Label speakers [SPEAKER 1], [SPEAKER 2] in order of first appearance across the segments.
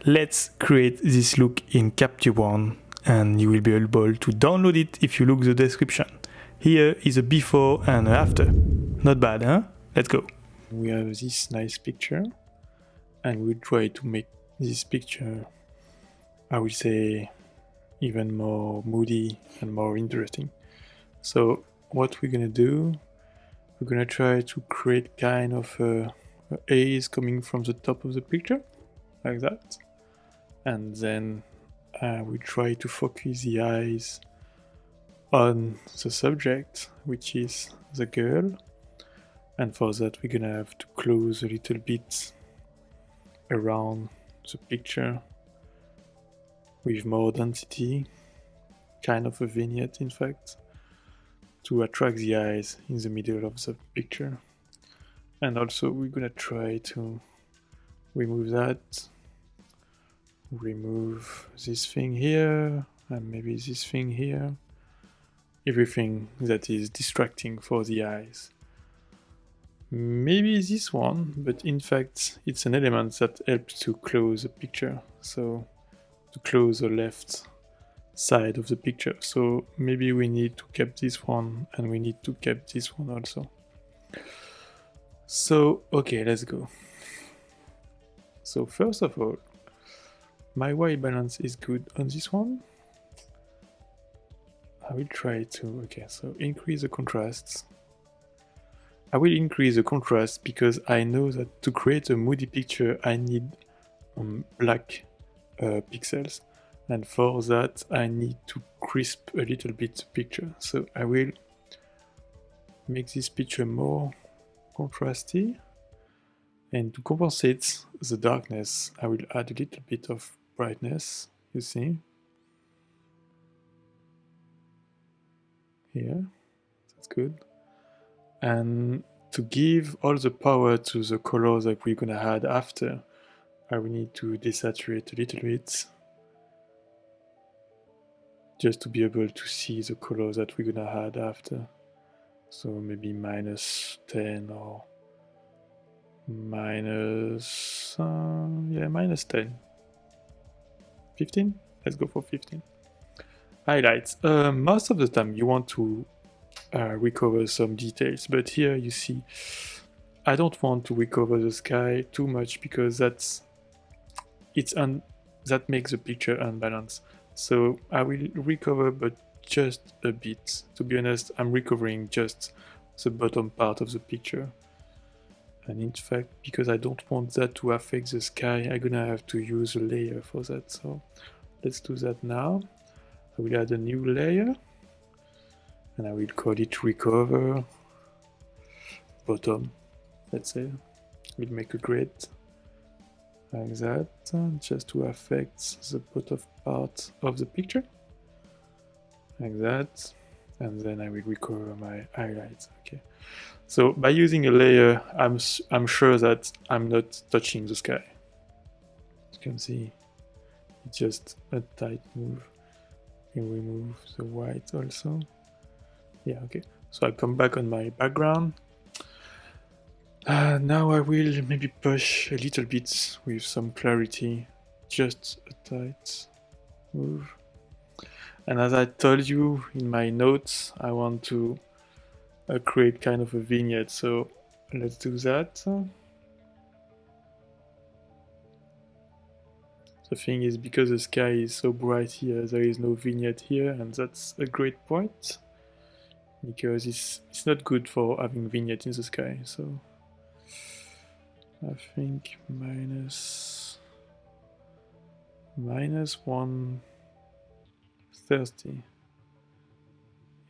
[SPEAKER 1] let's create this look in Capture One, and you will be able to download it if you look the description. Here is a before and a after. Not bad, huh? Let's go. We have this nice picture, and we'll try to make this picture, I will say, even more moody and more interesting. So what we're gonna do, we're gonna try to create kind of a haze coming from the top of the picture, like that. And then we try to focus the eyes on the subject, which is the girl. And for that, we're gonna have to close a little bit around the picture with more density, kind of a vignette, in fact, to attract the eyes in the middle of the picture. And also, we're gonna try to remove that, remove this thing here, and maybe this thing here, everything that is distracting for the eyes. Maybe this one, but in fact it's an element that helps to close the picture, so to close the left side of the picture. So maybe we need to keep this one, and we need to keep this one also. So okay, let's go. So first of all, my white balance is good on this one. I will try to, okay, so increase the contrasts. I will increase the contrast because I know that to create a moody picture I need black pixels, and for that I need to crisp a little bit the picture. So I will make this picture more contrasty, and to compensate the darkness I will add a little bit of brightness, you see, here, that's good. And to give all the power to the colors that we're gonna add after, I will need to desaturate a little bit, just to be able to see the colors that we're gonna add after. So maybe -10 or -10. 15? Let's go for 15. Highlights. Most of the time you want to recover some details, but here you see I don't want to recover the sky too much because that makes the picture unbalanced. So I will recover, but just a bit. To be honest, I'm recovering just the bottom part of the picture. And in fact, because I don't want that to affect the sky, I'm gonna have to use a layer for that. So let's do that now. I will add a new layer, and I will call it recover bottom, let's say. We'll make a grid like that, just to affect the bottom part of the picture, like that. And then I will recover my highlights. Okay, so by using a layer, I'm sure that I'm not touching the sky. You can see it's just a tight move. You can remove the white also. Yeah, okay. So I come back on my background. Now I will maybe push a little bit with some clarity, just a tight move. And as I told you in my notes, I want to create kind of a vignette, so let's do that. The thing is, because the sky is so bright here, there is no vignette here, and that's a great point, because it's not good for having vignette in the sky. So I think -130.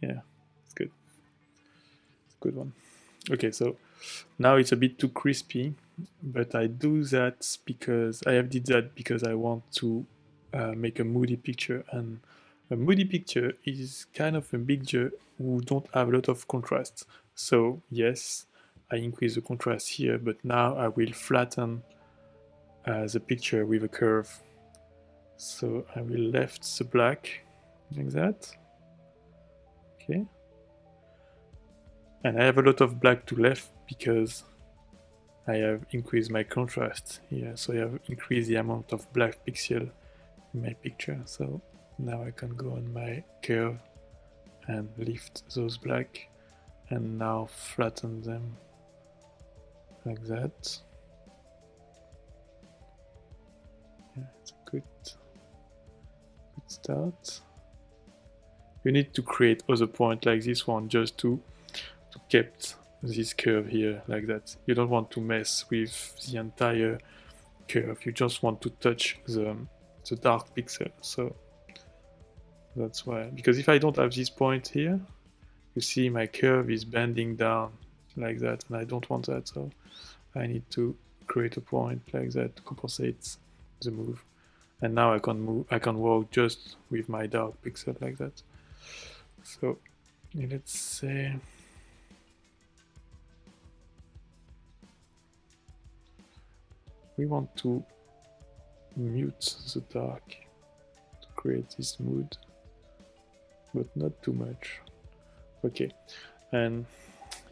[SPEAKER 1] Yeah, it's good. It's a good one. Okay, so now it's a bit too crispy, but I do that because I did that because I want to make a moody picture, and a moody picture is kind of a picture who don't have a lot of contrast. So yes, I increase the contrast here, but now I will flatten the picture with a curve. So I will left the black like that. Okay. And I have a lot of black to left because I have increased my contrast here, so I have increased the amount of black pixel in my picture. So now I can go on my curve and lift those black and now flatten them like that. Yeah, it's a good start. You need to create other point like this one just to keep this curve here like that. You don't want to mess with the entire curve. You just want to touch the dark pixel. So that's why. Because if I don't have this point here, you see my curve is bending down like that, and I don't want that. So I need to create a point like that to compensate the move. And now I can move. I can work just with my dark pixel like that. So let's say we want to mute the dark to create this mood, but not too much. Okay, and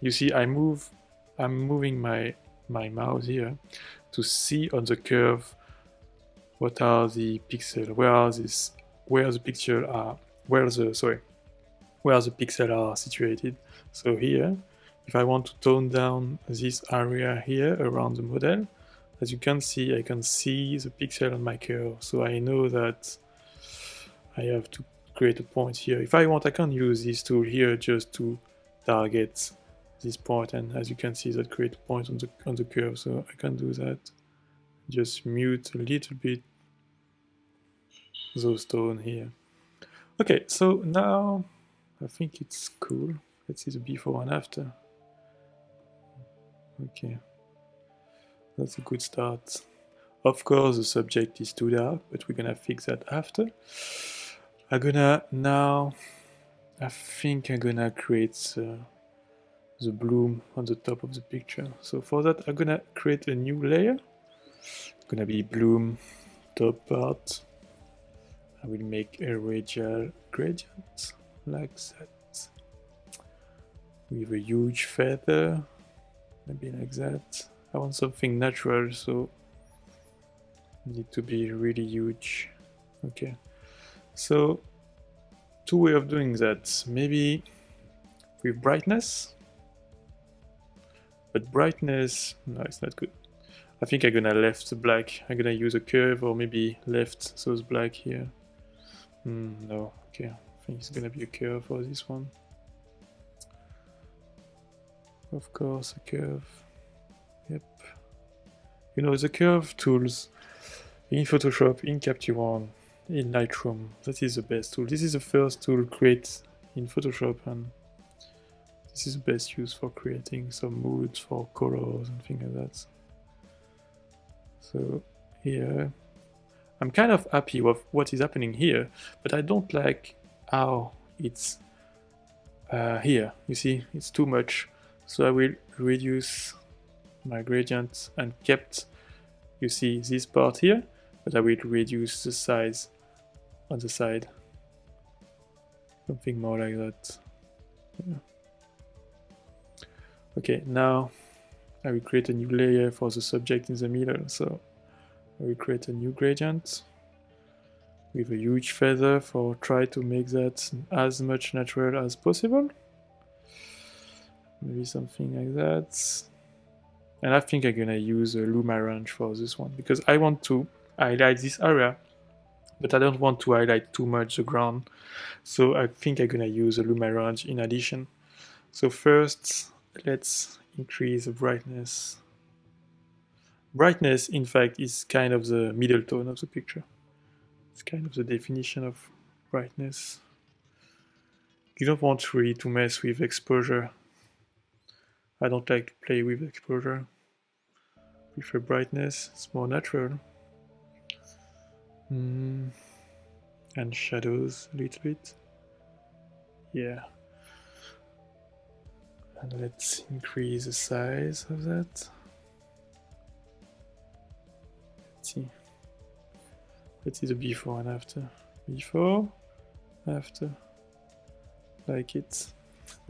[SPEAKER 1] you see I'm moving my mouse here to see on the curve what are the pixels, where the pixels are situated. So here, if I want to tone down this area here around the model, as you can see, I can see the pixel on my curve. So I know that I have to create a point here. If I want, I can use this tool here just to target this point, and as you can see, that create a point on the curve. So I can do that. Just mute a little bit those tone here. Okay, so now I think it's cool. Let's see the before and after. Okay, that's a good start. Of course, the subject is too dark, but we're gonna fix that after. I think I'm gonna create the bloom on the top of the picture. So for that, I'm gonna create a new layer. It's gonna be bloom top part. I will make a radial gradient like that with a huge feather, maybe like that. I want something natural, so it need to be really huge. Okay, so two ways of doing that. Maybe with brightness, but brightness, no, it's not good. I think I'm gonna left the black. I'm gonna use a curve or maybe left those black here. No, okay, I think it's gonna be a curve for this one. Of course, a curve. Yep. You know, the curve tools in Photoshop, in Capture One, in Lightroom, that is the best tool. This is the first tool create in Photoshop, and this is the best use for creating some moods for colors and things like that. So here, I'm kind of happy with what is happening here, but I don't like how it's here. You see, it's too much. So I will reduce my gradient and kept, you see, this part here, but I will reduce the size on the side. Something more like that. Yeah. Okay, now I will create a new layer for the subject in the middle. So I will create a new gradient with a huge feather for try to make that as much natural as possible. Maybe something like that. And I think I'm gonna use a luma range for this one because I want to highlight this area, but I don't want to highlight too much the ground. So I think I'm gonna use a luma range in addition. So first, let's increase the brightness. Brightness, in fact, is kind of the middle tone of the picture. It's kind of the definition of brightness. You don't want really to mess with exposure. I don't like to play with exposure. Prefer brightness, it's more natural. And shadows a little bit. Yeah. And let's increase the size of that. Let's see the before and after. Before, after, like it.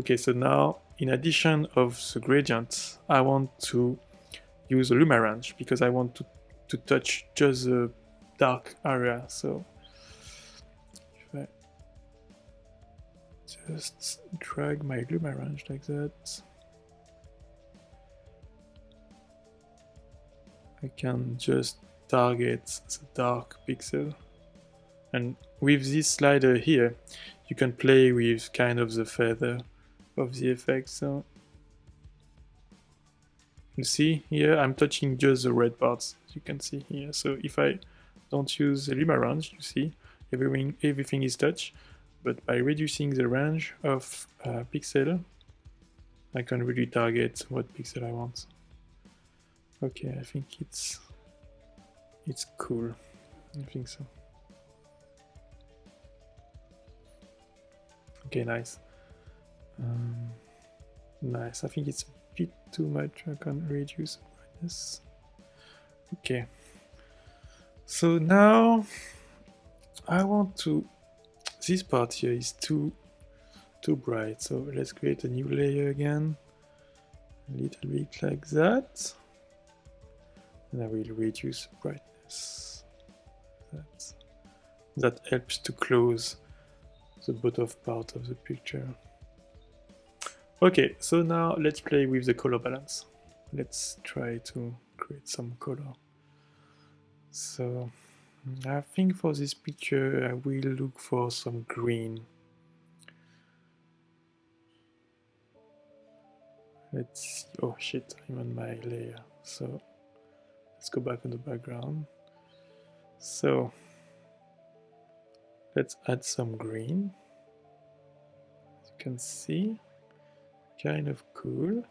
[SPEAKER 1] Okay, so now in addition of the gradient, I want to use a luma range because I want to touch just the dark area. So if I just drag my luma range like that, I can just target the dark pixel. And with this slider here, you can play with kind of the feather of the effect. So you see here, I'm touching just the red parts, as you can see here. So if I don't use the luma range, you see everything is touched. But by reducing the range of pixel, I can really target what pixel I want. Okay, I think it's cool. I think so. Okay, nice. Nice. I think it's a bit too much. I can reduce the brightness. Okay. So now I want to. This part here is too bright. So let's create a new layer again. A little bit like that. And I will reduce the brightness. That helps to close the bottom part of the picture. Okay, so now let's play with the color balance. Let's try to create some color. So I think for this picture I will look for some green. Let's see. Oh shit, I'm on my layer. So let's go back on the background. So let's add some green. As you can see, kind of cool.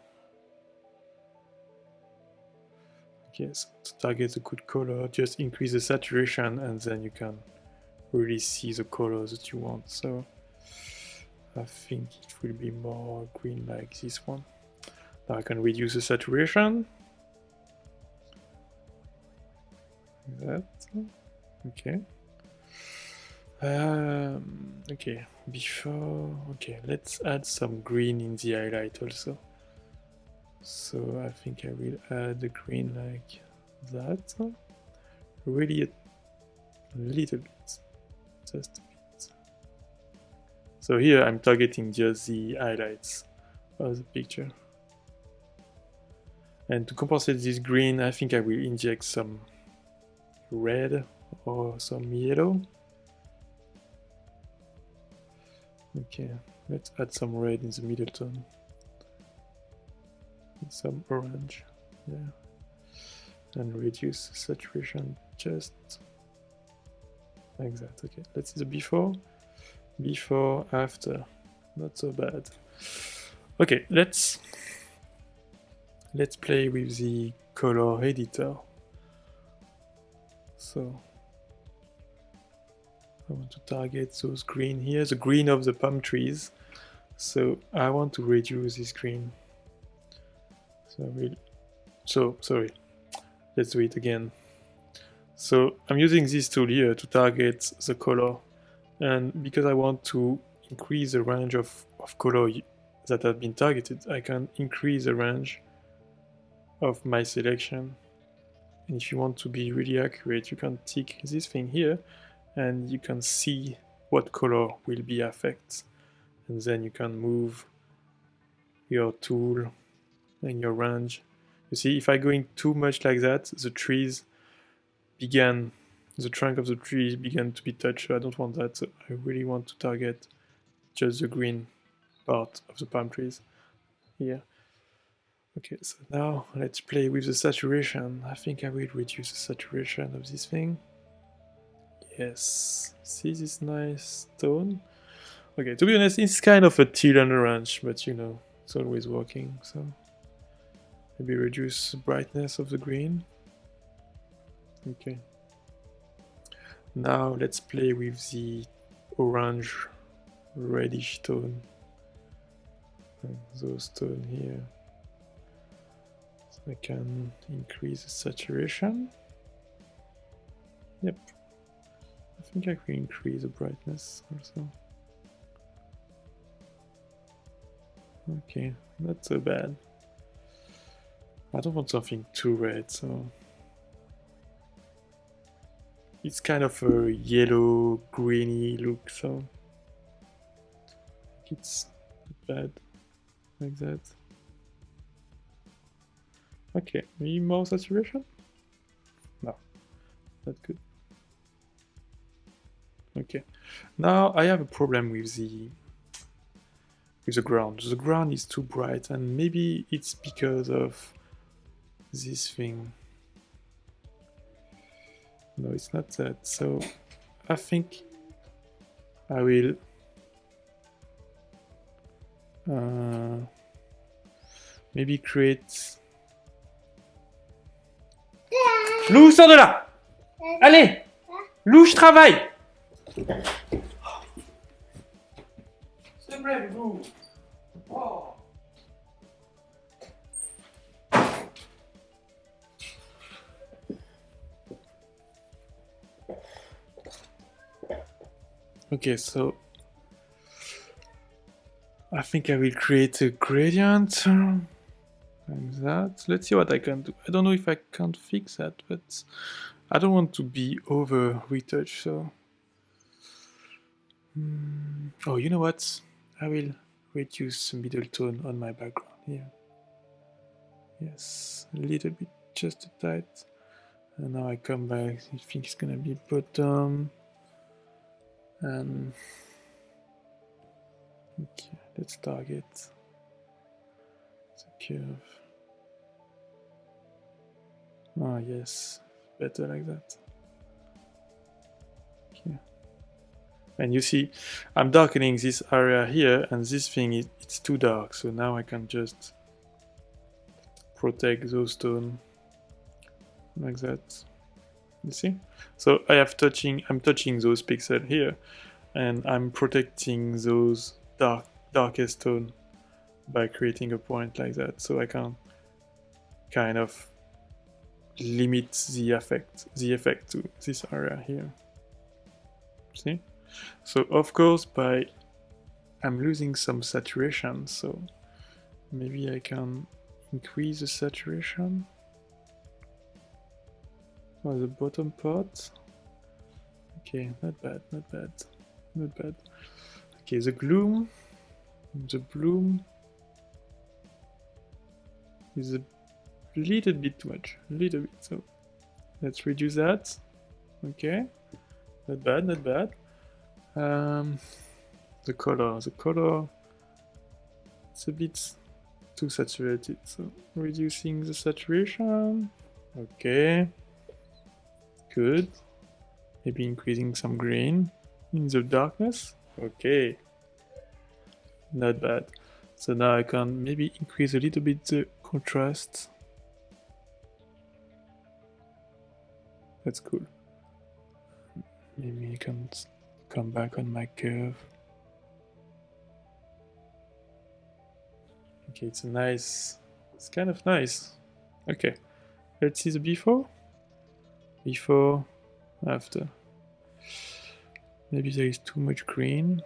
[SPEAKER 1] Okay, so to target a good color, just increase the saturation and then you can really see the colors that you want. So I think it will be more green like this one. Now I can reduce the saturation. Like that. Okay. Okay, okay, let's add some green in the highlight also. So I think I will add the green like that. Really a little bit, just a bit. So here I'm targeting just the highlights of the picture. And to compensate this green, I think I will inject some red or some yellow. Okay, let's add some red in the middle tone. And some orange, yeah. And reduce the saturation just like that. Okay, let's see the before, after. Not so bad. Okay, let's play with the color editor. So I want to target those green here, the green of the palm trees. So I want to reduce this green. So sorry, let's do it again. So I'm using this tool here to target the color, and because I want to increase the range of color that have been targeted, I can increase the range of my selection. And if you want to be really accurate, you can tick this thing here and you can see what color will be affected, and then you can move your tool and your range. You see, if I going too much like that, the trunk of the trees began to be touched, so I don't want that. So I really want to target just the green part of the palm trees here. Okay, so now let's play with the saturation. I think I will reduce the saturation of this thing. Yes, see this nice tone? Okay, to be honest, it's kind of a teal and orange, but you know, it's always working, so maybe reduce the brightness of the green. Okay. Now let's play with the orange reddish tone. And those tone here. So I can increase the saturation. Yep. I think I can increase the brightness also. Okay, not so bad. I don't want something too red, so it's kind of a yellow, greeny look, so it's not bad like that. Okay, maybe more saturation? No, not good. Okay, now I have a problem with the ground. The ground is too bright, and maybe it's because of this thing. No, it's not that. So I think I will maybe create. Lou, sors de là! Allez! Lou, je travaille! S'il te plaît, Lou! Oh. Okay, so I think I will create a gradient like that. Let's see what I can do. I don't know if I can fix that, but I don't want to be over retouched, so oh, you know what? I will reduce middle tone on my background here. Yes, a little bit, just a tight. And now I come back. I think it's gonna be bottom. And okay, let's target the curve. Ah, yes, better like that. Okay. And you see, I'm darkening this area here, and this thing, it's too dark. So now I can just protect those tones like that. You see? So I'm touching those pixels here, and I'm protecting those darkest tone by creating a point like that. So I can kind of limit the effect to this area here. See? So of course I'm losing some saturation, so maybe I can increase the saturation for the bottom part. Okay, not bad. Okay, the bloom is a little bit too much, so let's reduce that. Okay, not bad. The color, it's a bit too saturated, so reducing the saturation. Okay, good. Maybe increasing some green in the darkness. Okay, not bad. So now I can maybe increase a little bit the contrast. That's cool. Maybe I can come back on my curve. Okay, it's kind of nice. Okay, let's see the before, after. Maybe there is too much green,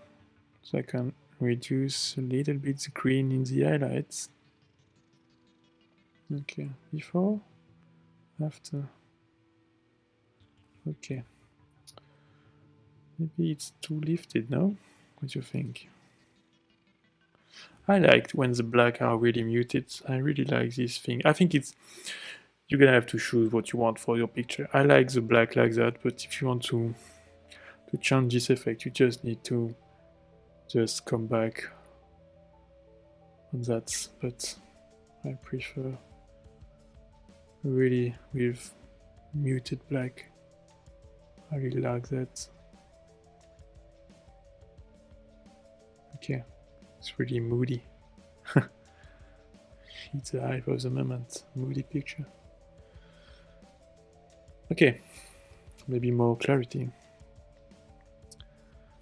[SPEAKER 1] so I can reduce a little bit the green in the highlights. Okay, before, after. Okay. Maybe it's too lifted, no? What do you think? I liked when the black are really muted. I really like this thing. I think you're gonna have to choose what you want for your picture. I like the black like that, but if you want to change this effect, you just need to just come back on that. But I prefer really with muted black. I really like that. Okay, it's really moody. It's the hype of the moment, moody picture. Okay, maybe more clarity.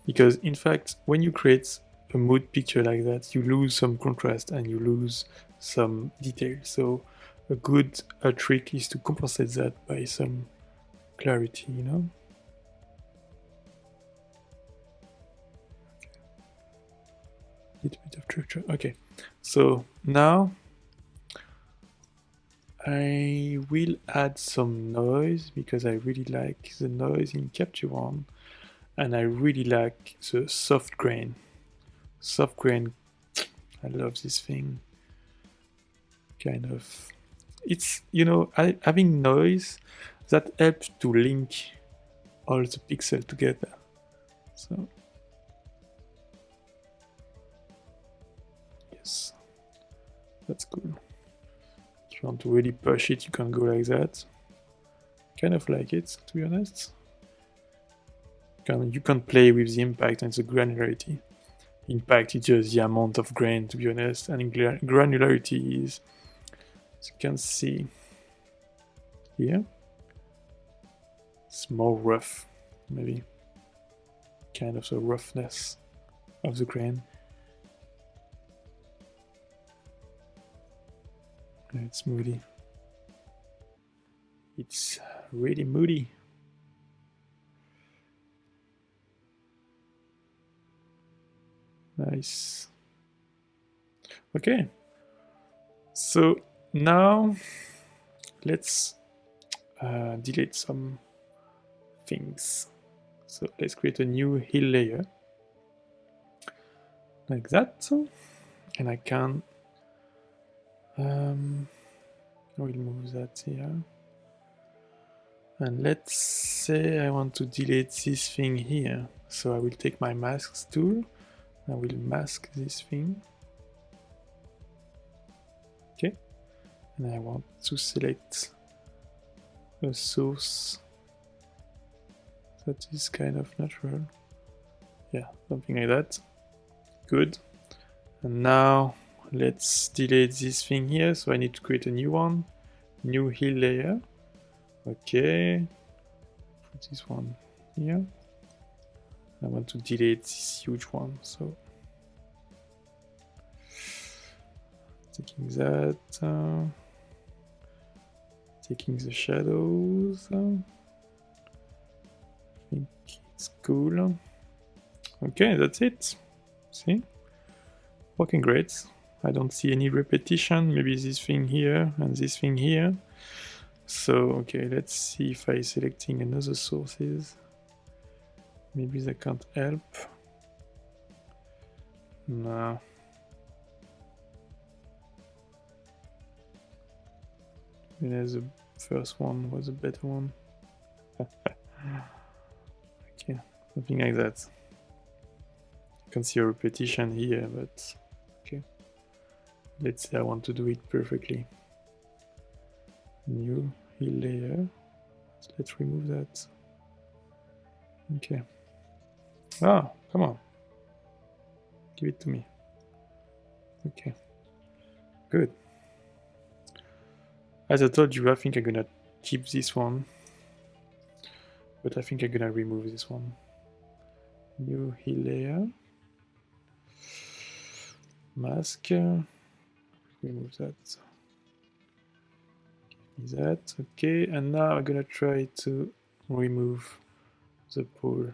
[SPEAKER 1] Because in fact, when you create a mood picture like that, you lose some contrast and you lose some detail. So a good trick is to compensate that by some clarity, you know? Little bit of structure. Okay, so now I will add some noise because I really like the noise in Capture One, and I really like the soft grain. Soft grain, I love this thing. Kind of, it's, you know, having noise that helps to link all the pixels together. So yes, that's cool. If you want to really push it, you can go like that. Kind of like it, to be honest. You can play with the impact and the granularity. Impact is just the amount of grain, to be honest, and granularity is, as you can see here, it's more rough, maybe. Kind of the roughness of the grain. It's moody. It's really moody. Nice. Okay. So now let's delete some things. So let's create a new hill layer like that, and I can we'll move that here. And let's say I want to delete this thing here. So I will take my masks tool. I will mask this thing. Okay. And I want to select a source that is kind of natural. Yeah, something like that. Good. And now let's delete this thing here. So I need to create a new one. New hill layer. Okay. Put this one here. I want to delete this huge one. So taking that. Taking the shadows. I think it's cool. Okay, that's it. See? Working great. I don't see any repetition. Maybe this thing here and this thing here. So, okay, let's see if I selecting another sources. Maybe that can't help. No. Yeah, the first one was a better one. Okay, something like that. I can see a repetition here, but okay. Let's say I want to do it perfectly. New hill layer. So let's remove that. Okay. Ah, come on. Give it to me. Okay. Good. As I told you, I think I'm gonna keep this one. But I think I'm gonna remove this one. New hill layer. Mask. Remove that. Give me that. Okay, and now I'm gonna try to remove the pole.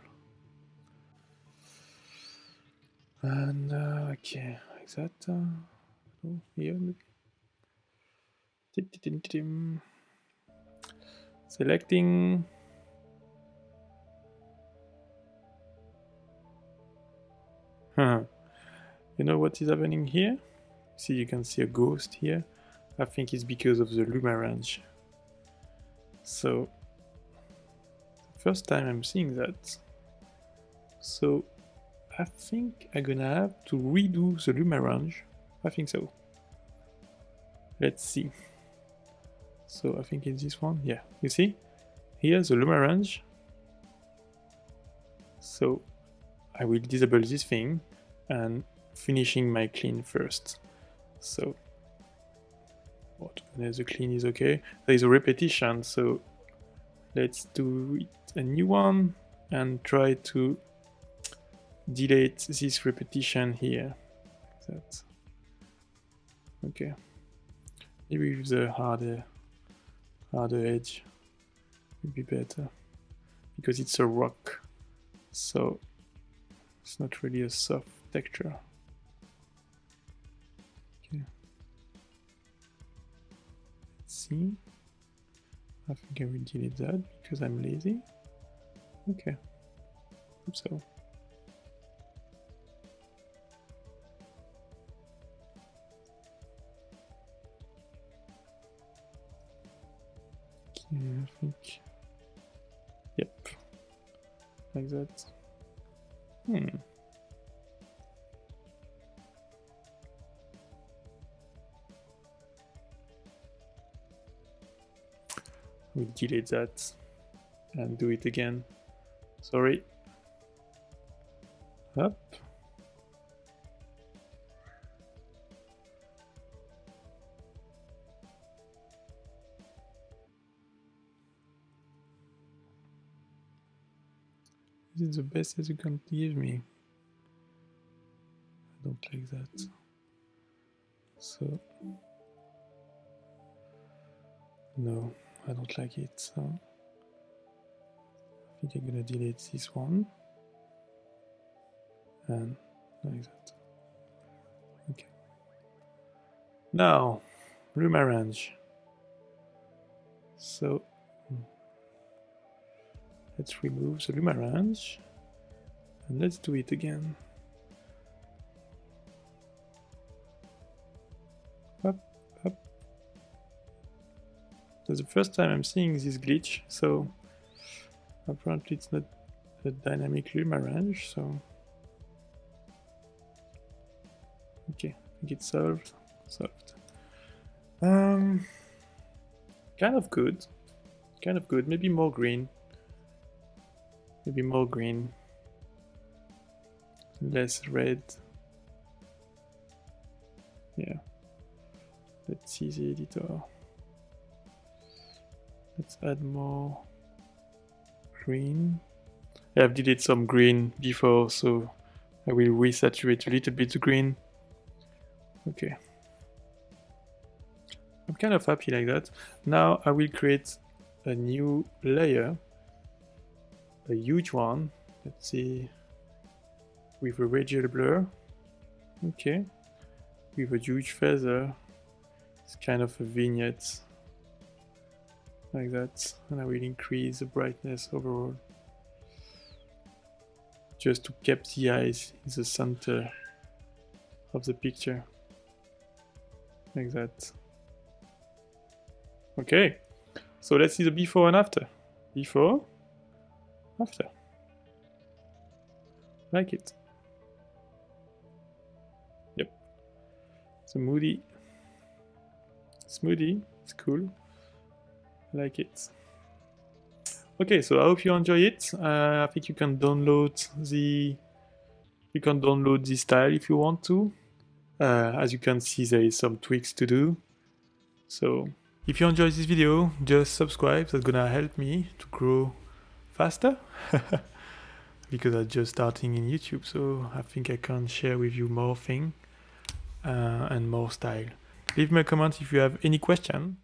[SPEAKER 1] And okay, like that. Oh, here maybe. Selecting. You know what is happening here? See, you can see a ghost here. I think it's because of the luma range. So, first time I'm seeing that. So, I think I'm gonna have to redo the luma range. I think so. Let's see. So I think it's this one. Yeah, you see? Here's the luma range. So I will disable this thing and finishing my clean first. So the clean is okay. There is a repetition, so let's do it a new one and try to delete this repetition here. That. Okay. Maybe with the harder edge would be better because it's a rock, so it's not really a soft texture. Okay. Let's see. I think I will delete that because I'm lazy. Okay, hope so. Okay, I think, yep, like that. We'll delete that and do it again. Sorry. Up. This is the best as you can give me. I don't like that. So, no, I don't like it. So, I think I'm gonna delete this one. And like that. Okay. Now, room arrange. So, let's remove the room arrange. And let's do it again. Up, up. That's the first time I'm seeing this glitch, so apparently it's not a dynamic room arrange, so okay, I think it's solved. Kind of good. Maybe more green. Less red. Yeah. Let's see the editor. Let's add more green. I've did some green before, so I will resaturate a little bit green. Okay. I'm kind of happy like that. Now I will create a new layer, a huge one. Let's see, with a radial blur. Okay. With a huge feather. It's kind of a vignette. Like that. And I will increase the brightness overall. Just to keep the eyes in the center of the picture. Like that. Okay, so let's see the before and after. Before, after. Like it. Yep. So moody. Smoothie. It's cool. Like it. Okay, so I hope you enjoy it. I think you can download this style if you want to. As you can see, there is some tweaks to do. So if you enjoyed this video, just subscribe. That's gonna help me to grow faster. Because I'm just starting in YouTube, so I think I can share with you more things and more style. Leave me a comment if you have any question.